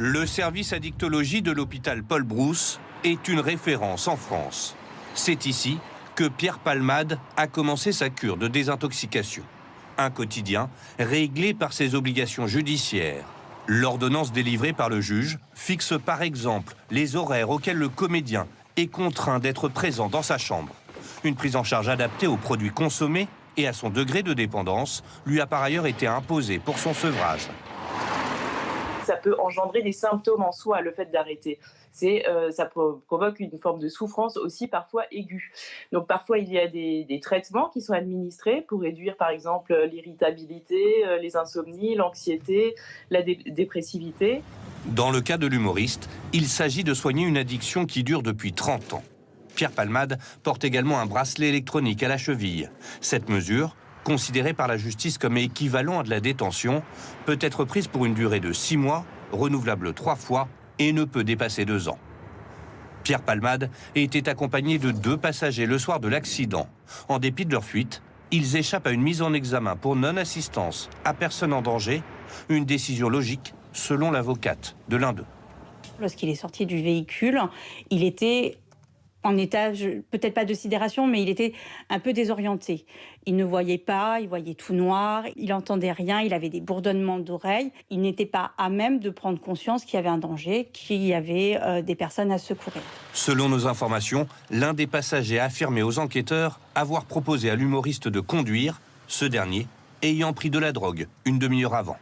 Le service addictologie de l'hôpital Paul Brousse est une référence en France. C'est ici que Pierre Palmade a commencé sa cure de désintoxication. Un quotidien réglé par ses obligations judiciaires. L'ordonnance délivrée par le juge fixe par exemple les horaires auxquels le comédien est contraint d'être présent dans sa chambre. Une prise en charge adaptée aux produits consommés et à son degré de dépendance lui a par ailleurs été imposée pour son sevrage. Ça peut engendrer des symptômes en soi, le fait d'arrêter. Ça provoque une forme de souffrance aussi parfois aiguë. Donc parfois il y a des traitements qui sont administrés pour réduire par exemple l'irritabilité, les insomnies, l'anxiété, la dépressivité. Dans le cas de l'humoriste, il s'agit de soigner une addiction qui dure depuis 30 ans. Pierre Palmade porte également un bracelet électronique à la cheville. Cette mesure, considérée par la justice comme équivalent à de la détention, peut être prise pour une durée de 6 mois, renouvelable 3 fois et ne peut dépasser 2 ans. Pierre Palmade était accompagné de 2 passagers le soir de l'accident. En dépit de leur fuite, ils échappent à une mise en examen pour non-assistance à personne en danger, une décision logique selon l'avocate de l'un d'eux. Lorsqu'il est sorti du véhicule, il était en état, peut-être pas de sidération, mais il était un peu désorienté. Il ne voyait pas, il voyait tout noir, il n'entendait rien, il avait des bourdonnements d'oreilles. Il n'était pas à même de prendre conscience qu'il y avait un danger, qu'il y avait des personnes à secourir. Selon nos informations, l'un des passagers a affirmé aux enquêteurs avoir proposé à l'humoriste de conduire, ce dernier ayant pris de la drogue une demi-heure avant.